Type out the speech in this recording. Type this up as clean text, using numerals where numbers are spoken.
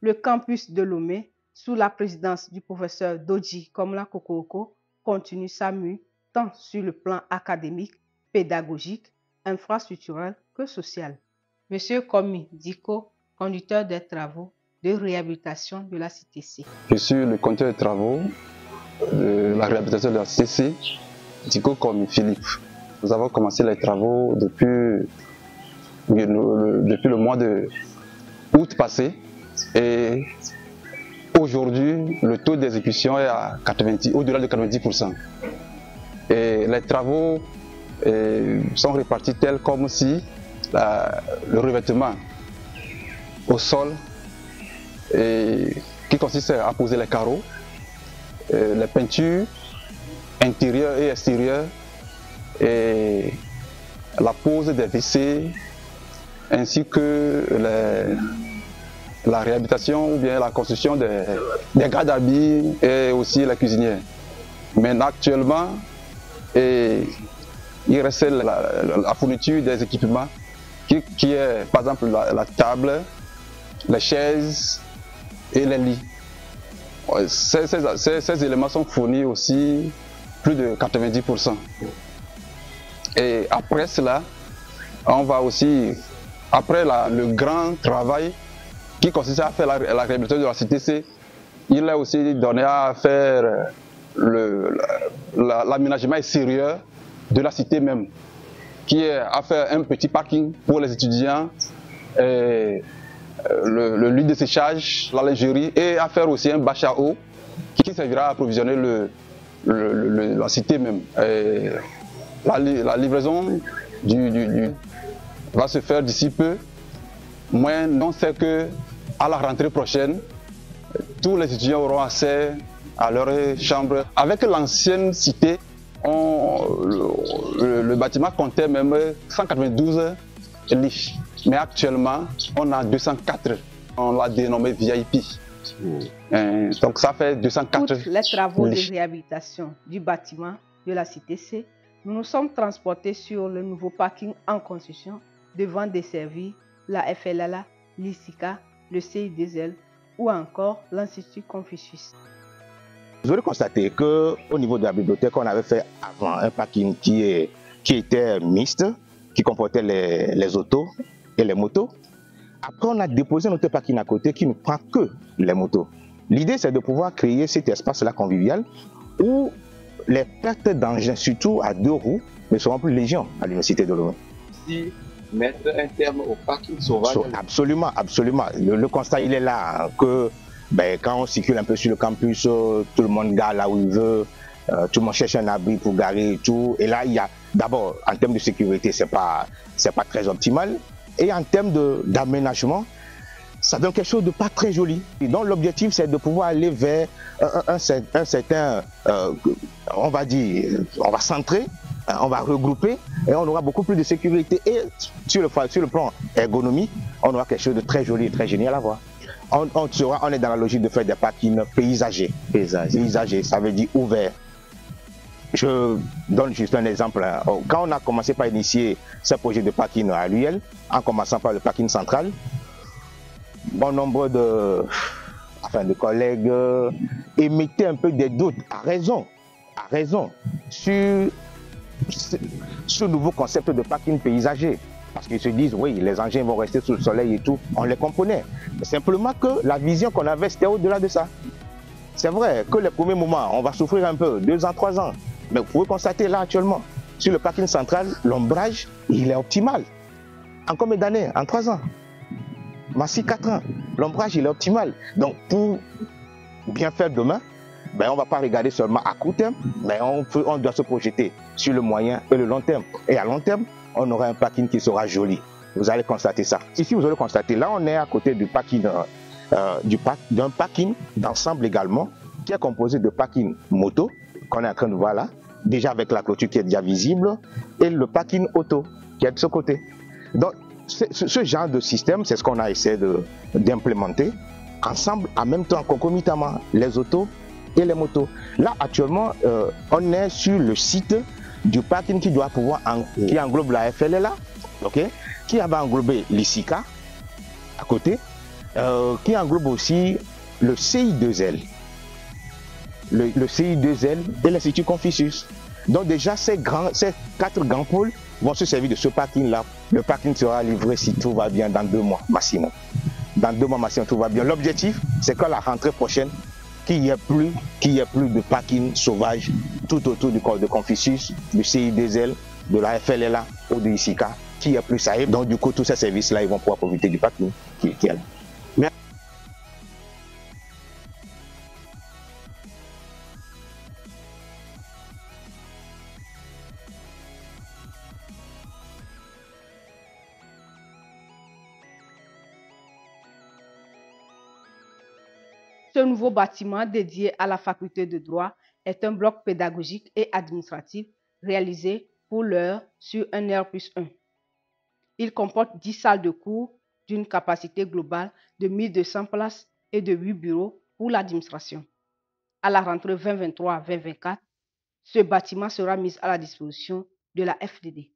le campus de Lomé, sous la présidence du professeur Dodji Komla Kokoko, continue sa mue tant sur le plan académique, pédagogique, infrastructurel que social. Monsieur Komi Diko, conducteur des travaux de réhabilitation de la CTC. Je suis le conducteur des travaux de la réhabilitation de la CTC, Diko Komi Philippe. Nous avons commencé les travaux depuis le mois d'août passé et aujourd'hui le taux d'exécution est à au-delà de 90%. Et les travaux sont répartis tels comme si le revêtement au sol qui consiste à poser les carreaux, les peintures intérieures et extérieures et la pose des WC ainsi que la réhabilitation ou bien la construction des garde-habits et aussi la cuisinière. Mais actuellement, il reste la fourniture des équipements qui est par exemple la table, les chaises et les lits. Ces éléments sont fournis aussi plus de 90%. Et après cela, on va aussi, après le grand travail qui consiste à faire la réhabilitation de la CTC, il est aussi donné à faire l'aménagement extérieur de la cité même, qui est à faire un petit parking pour les étudiants, le lit de séchage, la lingerie, et à faire aussi un bac à eau qui servira à approvisionner la cité même. La livraison va se faire d'ici peu. Moi, on sait que à la rentrée prochaine, tous les étudiants auront accès à leur chambre. Avec l'ancienne cité, le bâtiment comptait même 192 lits. Mais actuellement, on a 204. On l'a dénommé VIP. Donc ça fait 204 Outre les travaux de réhabilitation du bâtiment de la cité C, nous nous sommes transportés sur le nouveau parking en construction devant desservir la FLLA, l'ISICA, le CIDZL ou encore l'Institut Confucius. Vous aurez constaté qu'au niveau de la bibliothèque, on avait fait avant un parking qui était mixte, qui comportait les autos et les motos. Après, on a déposé notre parking à côté qui ne prend que les motos. L'idée, c'est de pouvoir créer cet espace-là convivial où les pertes d'engins, surtout à 2 roues, ne seront plus légion à l'Université de Lomé. Si mettre un terme au parking sauvage. Absolument, absolument. Le constat, il est là, que quand on circule un peu sur le campus, tout le monde gare là où il veut, tout le monde cherche un abri pour garer et tout. Et là, il y a d'abord, en termes de sécurité, c'est pas très optimal. Et en termes d'aménagement, ça donne quelque chose de pas très joli. Et donc l'objectif, c'est de pouvoir aller vers un certain, on va dire, on va centrer, on va regrouper et on aura beaucoup plus de sécurité. Et sur le plan ergonomie, on aura quelque chose de très joli et très génial à voir. On est dans la logique de faire des parkings paysagers. Paysagers, ça veut dire ouverts. Je donne juste un exemple. Quand on a commencé par initier ce projet de parking à l'UL, en commençant par le parking central, bon nombre de collègues émettaient un peu des doutes, à raison, sur ce nouveau concept de parking paysager. Parce qu'ils se disent, oui, les engins vont rester sous le soleil et tout, on les comprenait. Mais simplement que la vision qu'on avait, c'était au-delà de ça. C'est vrai que les premiers moments, on va souffrir un peu, 2 ans, 3 ans. Mais vous pouvez constater là actuellement, sur le parking central, l'ombrage, il est optimal. En combien d'années? En 3 ans. Massy 4 ans. L'ombrage, il est optimal. Donc pour bien faire demain, on ne va pas regarder seulement à court terme, mais on doit se projeter sur le moyen et le long terme. Et à long terme, on aura un parking qui sera joli. Vous allez constater ça. Ici, vous allez constater, là, on est à côté du parking, d'un parking d'ensemble également, qui est composé de parking moto, qu'on est en train de voir là, déjà avec la clôture qui est déjà visible, et le parking auto, qui est de ce côté. Donc, ce genre de système, c'est ce qu'on a essayé d'implémenter ensemble, en même temps, concomitamment, les autos et les motos. Là, actuellement, on est sur le site du parking qui doit pouvoir, qui englobe la FLLA, okay, qui va englober l'ISICA à côté, qui englobe aussi le CI2L. Le CI2L et l'Institut Confucius. Donc déjà, ces 4 grands pôles vont se servir de ce parking-là. Le parking sera livré, si tout va bien, dans 2 mois maximum. Dans 2 mois maximum, tout va bien. L'objectif, c'est qu'à la rentrée prochaine, qu'il n'y ait plus de parking sauvage tout autour du corps de Confucius, du CI2L, de la FLLA ou de ICICA, qu'il n'y ait plus ça. Et donc du coup, tous ces services-là, ils vont pouvoir profiter du parking qui est là. Ce nouveau bâtiment dédié à la faculté de droit est un bloc pédagogique et administratif réalisé pour l'heure sur un R+1. Il comporte 10 salles de cours d'une capacité globale de 1200 places et de 8 bureaux pour l'administration. À la rentrée 2023-2024, ce bâtiment sera mis à la disposition de la FDD.